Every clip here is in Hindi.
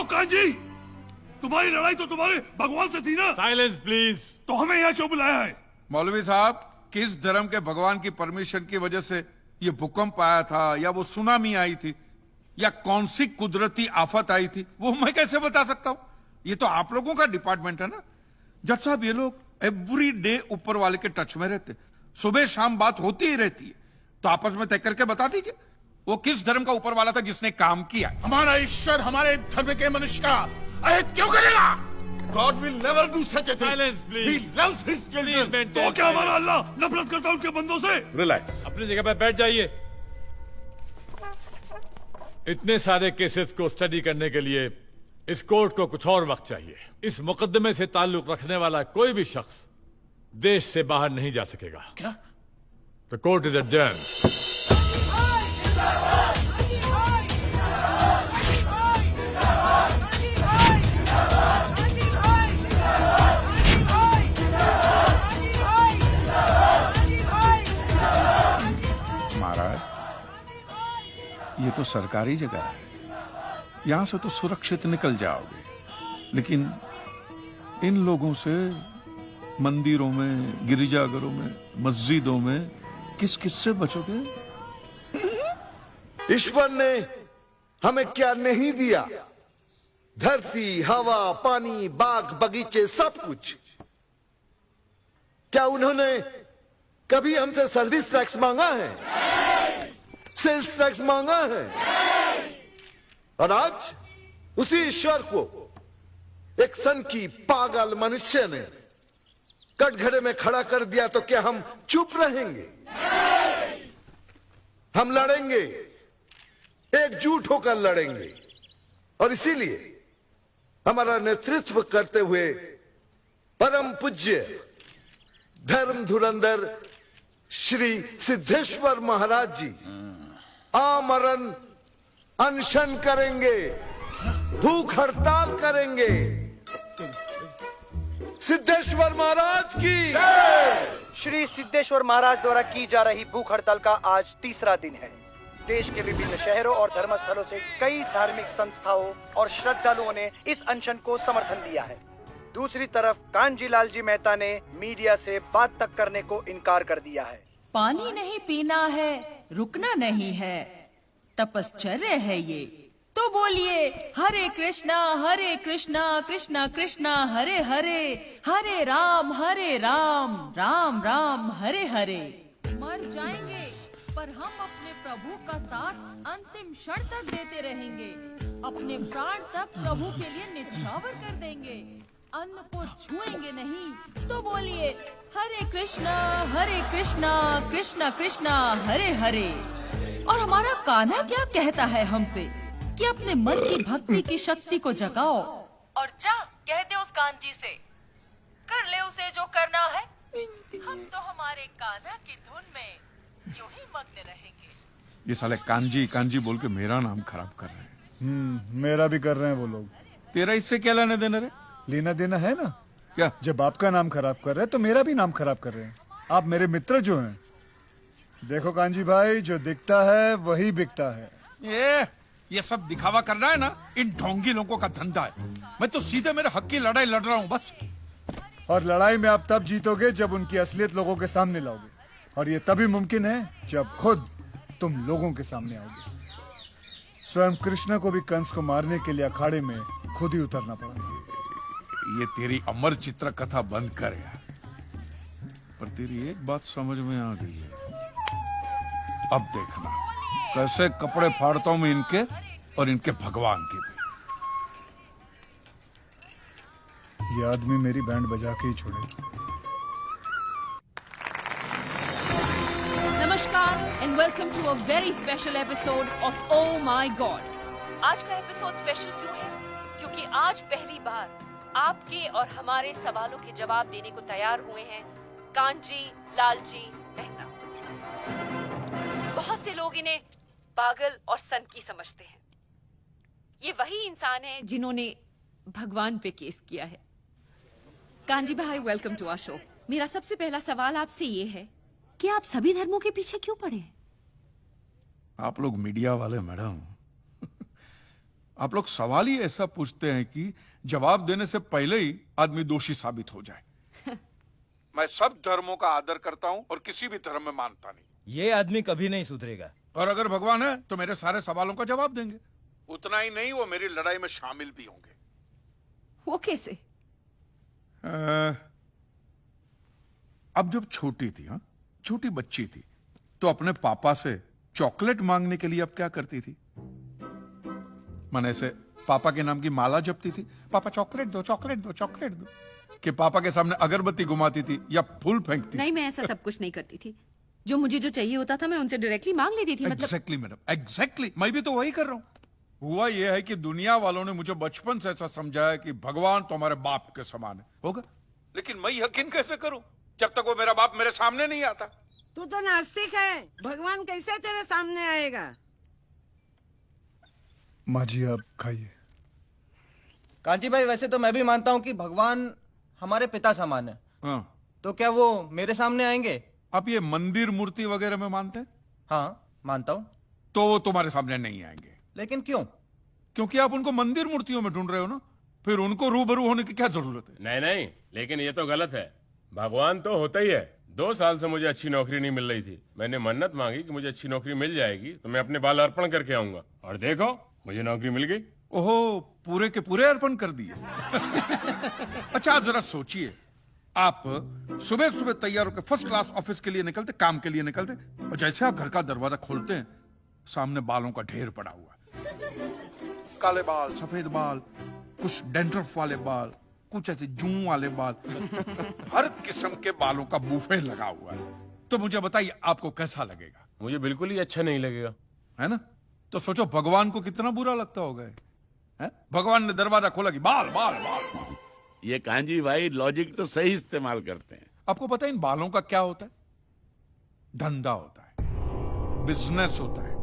जाओ कांजी, तुम्हारी लड़ाई तो तुम्हारे भगवान से थी ना। Silence please. तो हमें यहाँ क्यों बुलाया है? मौलवी साहब, किस धर्म के भगवान की परमिशन की वजह से ये भूकंप आया था, या वो सुनामी आई थी, या कौन सी कुदरती आफत आई थी, वो मैं कैसे बता सकता हूँ? ये तो आप लोगों का डिपार्टमेंट है ना। जज साहब, ये लोग एवरी डे ऊपर वाले के टच में रहते, सुबह शाम बात होती ही रहती है, तो आपस में तय करके बता दीजिए वो किस धर्म का ऊपर वाला था जिसने काम किया। हमारा ईश्वर हमारे धर्म के मनुष्य का अहित क्यों करेगा? God will never do such a thing. Silence, please. He loves his children. Please maintain तो क्या हमारा silence. अल्लाह नफरत करता है उनके बंदों से? रिलैक्स। अपनी जगह पर बैठ जाइए। इतने सारे केसेस को स्टडी करने के लिए इस कोर्ट को कुछ और वक्त चाहिए। इस मुकदमे से ताल्लुक रखने वाला कोई भी शख्स देश से बाहर नहीं जा सकेगा। क्या? The court is adjourned. ये तो सरकारी जगह है, यहां से तो सुरक्षित निकल जाओगे, लेकिन इन लोगों से मंदिरों में, गिरिजाघरों में, मस्जिदों में किस किस से बचोगे? ईश्वर ने हमें क्या नहीं दिया? धरती, हवा, पानी, बाग, बगीचे, सब कुछ। क्या उन्होंने कभी हमसे सर्विस टैक्स मांगा है? सेल्स टैक्स मांगा है? और आज उसी ईश्वर को एक सन की पागल मनुष्य ने कटघरे में खड़ा कर दिया, तो क्या हम चुप रहेंगे? हम लड़ेंगे, एकजुट होकर लड़ेंगे। और इसीलिए हमारा नेतृत्व करते हुए परम पूज्य धर्म धुरंधर श्री सिद्धेश्वर महाराज जी आमरण अनशन करेंगे, भूख हड़ताल करेंगे। सिद्धेश्वर महाराज की। श्री सिद्धेश्वर महाराज द्वारा की जा रही भूख हड़ताल का आज तीसरा दिन है। देश के विभिन्न शहरों और धर्मस्थलों से कई धार्मिक संस्थाओं और श्रद्धालुओं ने इस अनशन को समर्थन दिया है। दूसरी तरफ कांजीलाल जी मेहता ने मीडिया से बात तक करने को इनकार कर दिया है। पानी नहीं पीना है, रुकना नहीं है, तपश्चर्या है ये। तो बोलिए हरे कृष्णा कृष्णा कृष्णा हरे हरे, हरे राम राम राम हरे हरे। मर जाएंगे पर हम अपने प्रभु का साथ अंतिम क्षण तक देते रहेंगे। अपने प्राण तक प्रभु के लिए निछावर कर देंगे, अन्न को छुएंगे नहीं। तो बोलिए हरे कृष्णा कृष्णा कृष्णा हरे हरे। और हमारा कान्हा क्या कहता है हमसे कि अपने मन की भक्ति की शक्ति को जगाओ और जा कह दे उस कांजी से, कर ले उसे जो करना है। हम तो हमारे कान्हा की धुन में यूं ही मग्न रहेंगे। ये साले कांजी कांजी बोल के मेरा नाम खराब कर रहे हैं। मेरा भी कर रहे हैं वो लोग। तेरा इससे क्या लेने देना रे? लेना देना है ना। क्या? जब आपका नाम खराब कर रहे हैं तो मेरा भी नाम खराब कर रहे हैं। आप मेरे मित्र जो हैं। देखो कांजी भाई, जो दिखता है वही बिकता है। ये सब दिखावा करना है ना, इन ढोंगी लोगों का धंधा है। मैं तो सीधे मेरे हक की लड़ाई लड़ रहा हूँ बस। और लड़ाई में आप तब जीतोगे जब उनकी असलियत लोगों के सामने लाओगे, और ये तभी मुमकिन है जब खुद तुम लोगों के सामने आओगे। स्वयं कृष्ण को भी कंस को मारने के लिए अखाड़े में खुद ही उतरना पड़ा। ये तेरी अमर चित्र कथा बंद कर यार। पर तेरी एक बात समझ में आ गई है, अब देखना कैसे कपड़े फाड़ता हूं मैं इनके और इनके भगवान के भी। ये आदमी मेरी बैंड बजा के ही छोड़े। नमस्कार and welcome to a very special episode of oh my god. आज का एपिसोड स्पेशल क्यों है? क्योंकि आज पहली बार आपके और हमारे सवालों के जवाब देने को तैयार हुए हैं कांजी लालजी मेहता। बहुत से लोग इन्हें पागल और सनकी समझते हैं। ये वही इंसान है जिन्होंने भगवान पे केस किया है। कांजी भाई, वेलकम टू आवर शो। मेरा सबसे पहला सवाल आपसे ये है कि आप सभी धर्मों के पीछे क्यों पड़े? आप लोग मीडिया वाले मैडम, आप लोग सवाल ही ऐसा पूछते हैं कि जवाब देने से पहले ही आदमी दोषी साबित हो जाए। मैं सब धर्मों का आदर करता हूं और किसी भी धर्म में मानता नहीं। ये आदमी कभी नहीं सुधरेगा। और अगर भगवान है तो मेरे सारे सवालों का जवाब देंगे। उतना ही नहीं, वो मेरी लड़ाई में शामिल भी होंगे। वो कैसे? अब जब छोटी थी, हाँ, छोटी बच्ची थी, तो अपने पापा से चॉकलेट मांगने के लिए अब क्या करती थी? मैंने से पापा के नाम की माला जपती थी, पापा चॉकलेट दो, चॉकलेट दो, चॉकलेट दो। कि पापा के सामने अगरबत्ती घुमाती थी या फूल फेंकती? नहीं, मैं ऐसा सब कुछ नहीं करती थी। जो मुझे जो चाहिए होता था मैं उनसे डायरेक्टली मांग लेती थी। मतलब एग्जैक्टली मैडम, एग्जैक्टली। मैं भी तो वही कर रहा हूँ। हुआ यह है कि दुनिया वालों ने मुझे बचपन से ऐसा समझाया कि भगवान तो हमारे बाप के समान है, होगा। लेकिन मैं यकीन कैसे करूं जब तक वो मेरा बाप मेरे सामने नहीं आता? तू तो नास्तिक है, भगवान कैसे तेरे सामने आएगा? माँ जी आप खाइए। कांची भाई, वैसे तो मैं भी मानता हूँ कि भगवान हमारे पिता समान है। हाँ। तो क्या वो मेरे सामने आएंगे? आप ये मंदिर मूर्ति वगैरह में मानते हैं? हाँ, मानता हूँ। तो वो तुम्हारे सामने नहीं आएंगे। लेकिन क्यों? क्योंकि आप उनको मंदिर मूर्तियों में ढूंढ रहे हो ना, फिर उनको रूबरू होने की क्या जरूरत है? नहीं नहीं, लेकिन ये तो गलत है। भगवान तो होता ही है। 2 साल से मुझे अच्छी नौकरी नहीं मिल रही थी। मैंने मन्नत मांगी कि मुझे अच्छी नौकरी मिल जाएगी तो मैं अपने बाल अर्पण करके आऊंगा, और देखो मुझे नौकरी मिल गई। ओहो, पूरे के पूरे अर्पण कर दिए। अच्छा, आप जरा सोचिए, आप सुबह सुबह तैयार होकर फर्स्ट क्लास ऑफिस के लिए निकलते, काम के लिए निकलते, और जैसे आप घर का दरवाजा खोलते हैं सामने बालों का ढेर पड़ा हुआ है। काले बाल, सफेद बाल, कुछ डैंड्रफ वाले बाल, कुछ ऐसे जूं वाले बाल, हर किस्म के बालों का बूफे लगा हुआ है। तो मुझे बताइए आपको कैसा लगेगा? मुझे बिल्कुल ही अच्छा नहीं लगेगा, है ना? तो सोचो भगवान को कितना बुरा लगता होगा। है? भगवान ने दरवाजा खोला कि बाल बाल बाल बाल। ये कांजी भाई लॉजिक तो सही इस्तेमाल करते हैं। आपको पता है इन बालों का क्या होता है? धंधा होता है, बिजनेस होता है।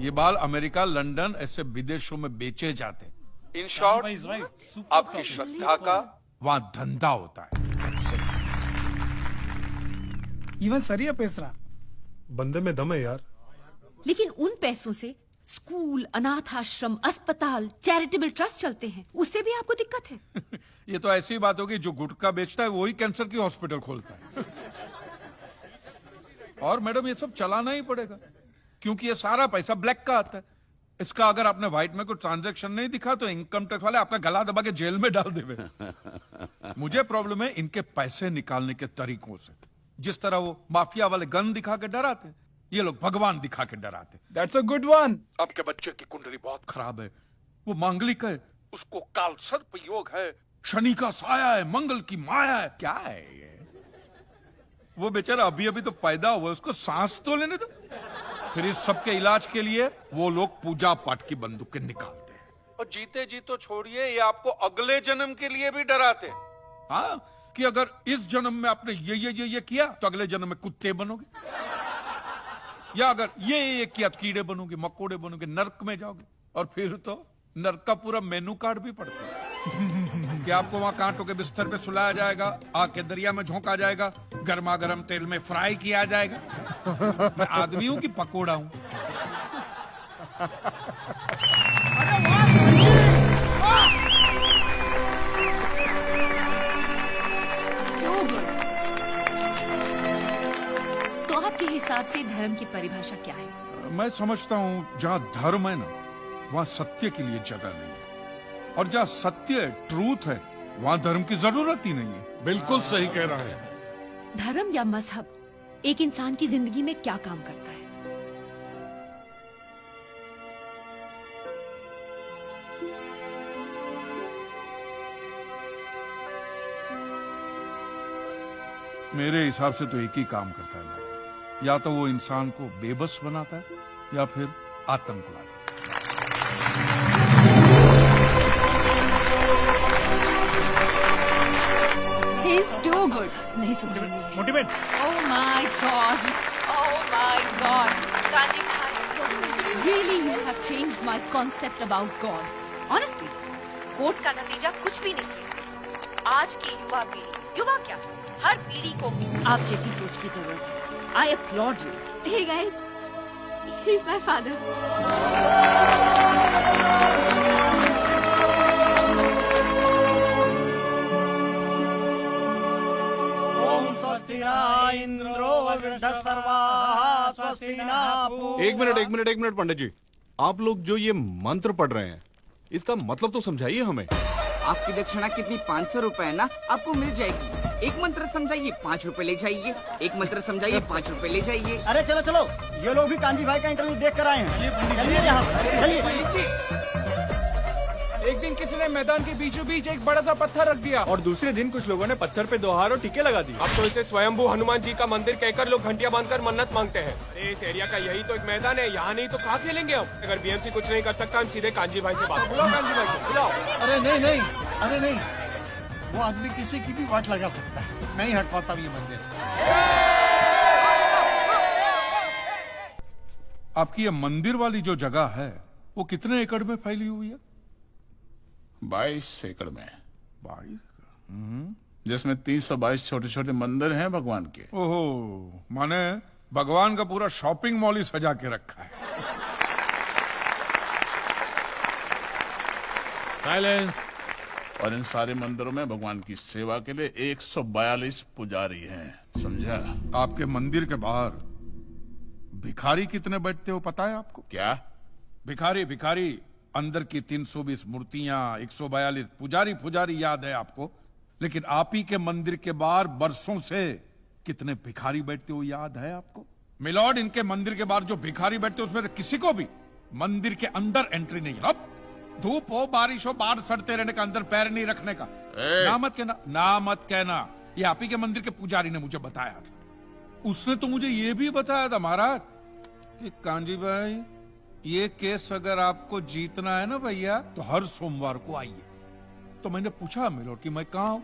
ये बाल अमेरिका, लंदन, ऐसे विदेशों में बेचे जाते हैं। इन शॉर्ट, आपकी श्रद्धा का वहां धंधा होता है। इवन सरिया पेसरा बंदे में दम है यार। लेकिन उन पैसों से स्कूल, अनाथ आश्रम, अस्पताल, चैरिटेबल ट्रस्ट चलते हैं। उससे भी आपको दिक्कत है? ये तो ऐसी बात होगी, जो गुटखा बेचता है वही कैंसर की हॉस्पिटल खोलता है। और मैडम ये सब चलाना ही पड़ेगा, क्योंकि ये सारा पैसा ब्लैक का आता है। इसका अगर आपने व्हाइट में कोई ट्रांजैक्शन नहीं दिखा तो इनकम टैक्स वाले आपका गला दबा के जेल में डाल देवे। मुझे प्रॉब्लम है इनके पैसे निकालने के तरीकों से। जिस तरह वो माफिया वाले गन दिखा के डराते, ये लोग भगवान दिखा के डराते। That's a good one. आपके बच्चे की कुंडली बहुत खराब है, वो मांगलिक है, उसको काल सर्प योग है, शनि का साया है, मंगल की माया है। क्या है ये? वो बेचारा अभी अभी तो पैदा हुआ, उसको सांस तो लेने दो। फिर इस सब के इलाज के लिए वो लोग पूजा पाठ की बंदूकें निकालते हैं, और जीते जी तो छोड़िए, ये आपको अगले जन्म के लिए भी डराते हैं। हाँ, कि अगर इस जन्म में आपने ये किया तो अगले जन्म में कुत्ते बनोगे, या अगर ये किया तो कीड़े बनोगे, मकोड़े बनोगे, नर्क में जाओगे। और फिर तो नर्क का पूरा मेनू कार्ड भी पड़ता है कि आपको वहां कांटों के बिस्तर पे सुलाया जाएगा, आग के दरिया में झोंका जाएगा, गर्मा गर्म तेल में फ्राई किया जाएगा। मैं आदमी हूं कि पकोड़ा हूं? तो आपके हिसाब से धर्म की परिभाषा क्या है? मैं समझता हूं जहां धर्म है ना, वहां सत्य के लिए जगह नहीं है, और जहां सत्य ट्रूथ है वहां धर्म की जरूरत ही नहीं है। बिल्कुल सही कह रहा है। धर्म या मजहब एक इंसान की जिंदगी में क्या काम करता है? मेरे हिसाब से तो एक ही काम करता है मैडम, या तो वो इंसान को बेबस बनाता है या फिर आतंकवादी। He's too good. नहीं सुधरेंगे। Motivate. Oh my God. Oh my God. Kanji bhai, really you have changed my concept about God. Honestly, court का नतीजा कुछ भी नहीं है। आज की युवा पीढ़ी, युवा क्या, हर पीढ़ी को आप जैसी सोच की जरूरत है। I applaud you. Hey guys, he's my father. एक मिनट पंडित जी, आप लोग जो ये मंत्र पढ़ रहे हैं इसका मतलब तो समझाइए हमें। आपकी दक्षिणा कितनी 500 रुपए है ना, आपको मिल जाएगी। एक मंत्र समझाइए 5 रुपए ले जाइए, एक मंत्र समझाइए 5 रुपए ले जाइए। अरे चलो चलो, ये लोग भी कांजी भाई का इंटरव्यू देख कर आए हैं। चलिए यहाँ, चलिए। एक दिन किसी ने मैदान के बीचों बीच एक बड़ा सा पत्थर रख दिया और दूसरे दिन कुछ लोगों ने पत्थर पे दोहार और टीके लगा दी। अब तो इसे स्वयंभू हनुमान जी का मंदिर कहकर लोग घंटियां बांधकर मन्नत मांगते हैं। अरे इस एरिया का यही तो एक मैदान है, यहाँ नहीं तो कहाँ खेलेंगे हम? अगर बीएमसी कुछ नहीं कर सकता, हम सीधे कांजी भाई से बात। बुलाओ कांजी भाई को, बुलाओ। अरे नहीं, अरे नहीं, वो आदमी किसी की भी वाट लगा सकता है। नहीं हट पाता ये मंदिर। आपकी ये मंदिर वाली जो जगह है वो कितने एकड़ में फैली हुई है? 22 एकड़ में, 22, जिसमें 322 छोटे छोटे मंदिर हैं भगवान के। ओहो, माने भगवान का पूरा शॉपिंग मॉल ही सजा के रखा है। साइलेंस। और इन सारे मंदिरों में भगवान की सेवा के लिए 142 पुजारी हैं, समझा? आपके मंदिर के बाहर भिखारी कितने बैठते हो पता है आपको? क्या? भिखारी अंदर की 320 मूर्तियां, 142 पुजारी याद है आपको, लेकिन आप ही के मंदिर के बाहर बरसों से कितने भिखारी बैठते हो याद है आपको? मिलॉर्ड, इनके मंदिर के बाहर जो भिखारी बैठते हो उसमें किसी को भी मंदिर के अंदर एंट्री नहीं है। अब धूप हो बारिश हो बाहर सड़ते रहने का, अंदर पैर नहीं रखने का। ना मत कहना, ये आप ही के मंदिर के पुजारी ने मुझे बताया था। उसने तो मुझे ये भी बताया था महाराज कि कांजी भाई, ये केस अगर आपको जीतना है ना भैया, तो हर सोमवार को आइए। तो मैंने पूछा मिलोड कि मैं कहाँ हूं?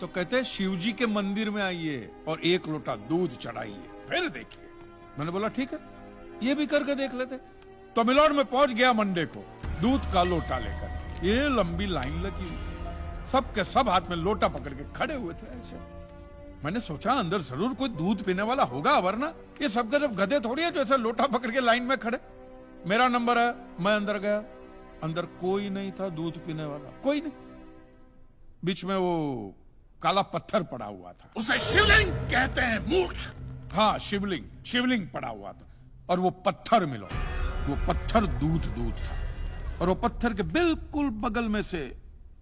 तो कहते हैं शिव जी के मंदिर में आइए और 1 लोटा दूध चढ़ाइए, फिर देखिए। मैंने बोला ठीक है, ये भी करके देख लेते। तो मिलोड में पहुंच गया मंडे को दूध का लोटा लेकर। ये लंबी लाइन लगी, सबके सब हाथ में लोटा पकड़ के खड़े हुए थे ऐसे। मैंने सोचा अंदर जरूर कोई दूध पीने वाला होगा, वरना ये सबके सब गधे थोड़ी है जो ऐसे लोटा पकड़ के लाइन में खड़े। मेरा नंबर है, मैं अंदर गया, अंदर कोई नहीं था दूध पीने वाला, कोई नहीं। बीच में वो काला पत्थर पड़ा हुआ था, उसे शिवलिंग कहते हैं, मूर्ख। हाँ, शिवलिंग पड़ा हुआ था। और वो पत्थर मिलो, वो पत्थर दूध था। और वो पत्थर के बिल्कुल बगल में से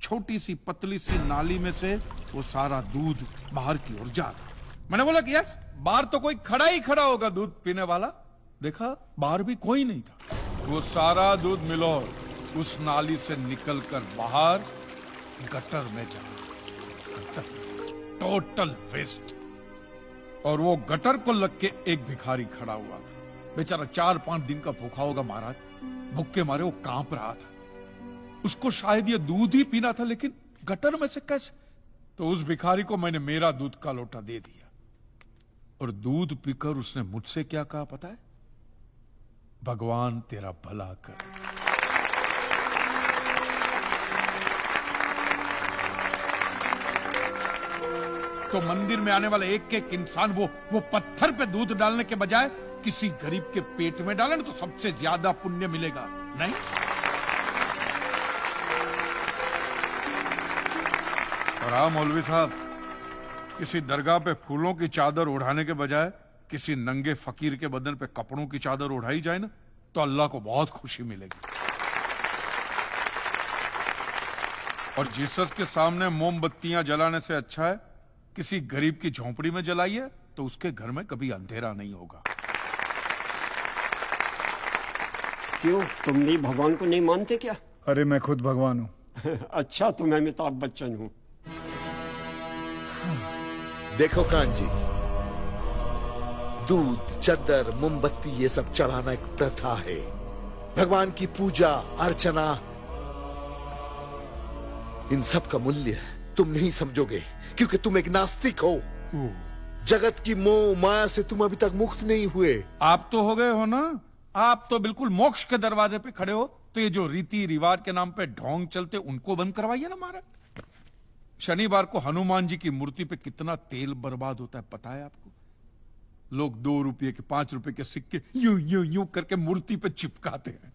छोटी सी पतली सी नाली में से वो सारा दूध बाहर की ओर जा रहा। मैंने बोला कि यस, बाहर तो कोई खड़ा होगा दूध पीने वाला। देखा, बाहर भी कोई नहीं था। वो सारा दूध मिलो उस नाली से निकलकर बाहर गटर में जा, टोटल वेस्ट। और वो गटर को लग के एक भिखारी खड़ा हुआ था, बेचारा 4-5 दिन का भूखा होगा महाराज, भूख के मारे वो कांप रहा था। उसको शायद ये दूध ही पीना था, लेकिन गटर में से कैसे? तो उस भिखारी को मैंने मेरा दूध का लोटा दे दिया, और दूध पीकर उसने मुझसे क्या कहा पता है? भगवान तेरा भला करे। तो मंदिर में आने वाले एक एक इंसान वो पत्थर पे दूध डालने के बजाय किसी गरीब के पेट में डाले ना, तो सबसे ज्यादा पुण्य मिलेगा। नहीं, और हाँ मौलवी साहब, किसी दरगाह पे फूलों की चादर उड़ाने के बजाय किसी नंगे फकीर के बदन पे कपड़ों की चादर उड़ाई जाए ना, तो अल्लाह को बहुत खुशी मिलेगी। और जीसस के सामने मोमबत्तियां जलाने से अच्छा है किसी गरीब की झोंपड़ी में जलाइए, तो उसके घर में कभी अंधेरा नहीं होगा। क्यों, तुम नहीं भगवान को नहीं मानते क्या? अरे मैं खुद भगवान हूँ। अच्छा, तो मैं अमिताभ बच्चन हूँ। देखो कांजी, दूध, चद्दर, मोमबत्ती ये सब चढ़ाना एक प्रथा है। भगवान की पूजा अर्चना, इन सब का मूल्य तुम नहीं समझोगे, क्योंकि तुम एक नास्तिक हो। जगत की मोह माया से तुम अभी तक मुक्त नहीं हुए। आप तो हो गए हो ना, आप तो बिल्कुल मोक्ष के दरवाजे पे खड़े हो। तो ये जो रीति रिवाज के नाम पे ढोंग चलते, उनको बंद करवाइए ना महाराज। शनिवार को हनुमान जी की मूर्ति पे कितना तेल बर्बाद होता है पता है आपको? लोग 2 रुपये के 5 रुपए के सिक्के यूं यूं यूं करके मूर्ति पे चिपकाते हैं।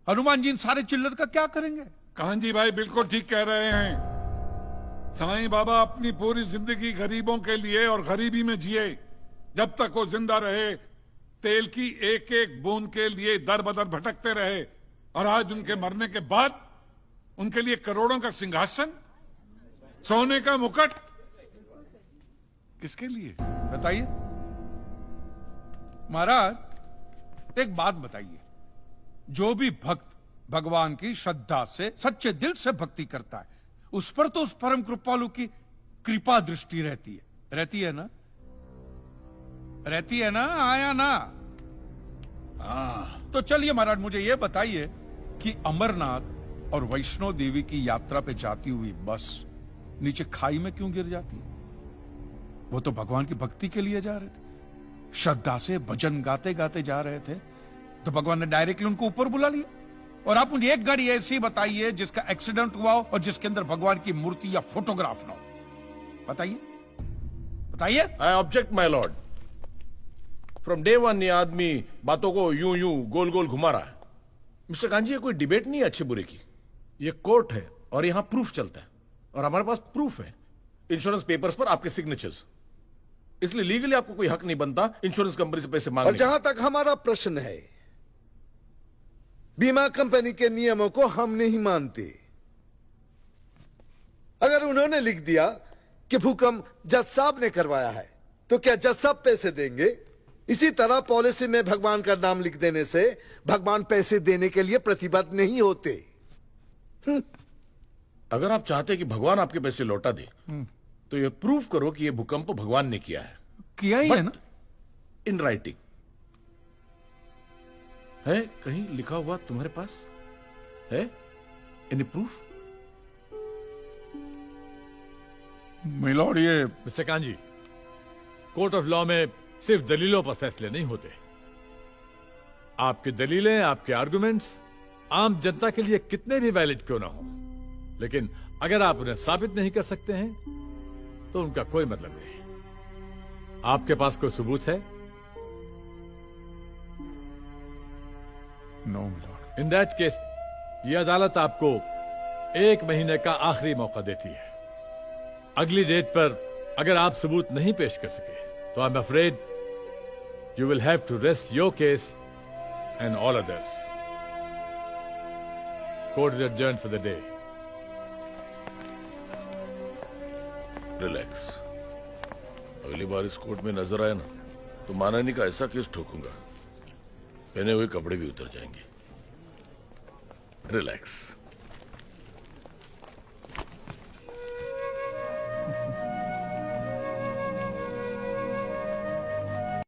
हनुमान जी इन सारे चिल्लर का क्या करेंगे? कांजी भाई बिल्कुल ठीक कह रहे हैं। साईं बाबा अपनी पूरी जिंदगी गरीबों के लिए और गरीबी में जिए। जब तक वो जिंदा रहे तेल की एक एक बूंद के लिए दर बदर भटकते रहे, और आज उनके मरने के बाद उनके लिए करोड़ों का सिंहासन, सोने का मुकुट, किसके लिए बताइए? महाराज एक बात बताइए, जो भी भक्त भगवान की श्रद्धा से सच्चे दिल से भक्ति करता है, उस पर तो उस परम कृपालु की कृपा दृष्टि रहती है ना? रहती है ना? आया ना? तो चलिए महाराज, मुझे यह बताइए कि अमरनाथ और वैष्णो देवी की यात्रा पे जाती हुई बस नीचे खाई में क्यों गिर जाती है? वो तो भगवान की भक्ति के लिए जा रहे थे, श्रद्धा से भजन गाते गाते जा रहे थे, तो भगवान ने डायरेक्टली उनको ऊपर बुला लिया। और आप मुझे एक गाड़ी ऐसी बताइए जिसका एक्सीडेंट हुआ हो और जिसके अंदर भगवान की मूर्ति या फोटोग्राफ ना हो। बताइए बताइए। I object my Lord. From day one ये आदमी बातों को यूं यूं गोल गोल घुमा रहा है। मिस्टर कांजी, ये कोई डिबेट नहीं है अच्छे बुरे की, ये कोर्ट है और यहां प्रूफ चलता है, और हमारे पास प्रूफ है, इंश्योरेंस पेपर्स पर आपके सिग्नेचर्स। इसलिए लीगली आपको कोई हक नहीं बनता इंश्योरेंस कंपनी से पैसे मांगने और जहां तक हमारा प्रश्न है, बीमा कंपनी के नियमों को हम नहीं मानते। अगर उन्होंने लिख दिया कि भूकंप जज साहब ने करवाया है, तो क्या जज साहब पैसे देंगे? इसी तरह पॉलिसी में भगवान का नाम लिख देने से भगवान पैसे देने के लिए प्रतिबद्ध नहीं होते। अगर आप चाहते कि भगवान आपके पैसे लौटा दे, तो ये प्रूफ करो कि ये भूकंप भगवान ने किया है। किया ही है ना? इन राइटिंग है, कहीं लिखा हुआ तुम्हारे पास है? Any proof? मिलॉर्ड, ये mister kanji, court of law में सिर्फ दलीलों पर फैसले नहीं होते। आपकी दलीलें, आपके आर्गुमेंट्स आम जनता के लिए कितने भी वैलिड क्यों ना हो, लेकिन अगर आप उन्हें साबित नहीं कर सकते हैं तो उनका कोई मतलब नहीं। आपके पास कोई सबूत है? No milord. In that case ये अदालत आपको 1 महीने का आखिरी मौका देती है। अगली डेट पर अगर आप सबूत नहीं पेश कर सके तो I am afraid you will have to rest your case and all others. Court is adjourned for the day. Relax. अगली बार इस कोर्ट में नजर आया ना, तो मानहानि का ऐसा केस ठोकूंगा, पहने हुए कपड़े भी उतर जाएंगे। रिलैक्स।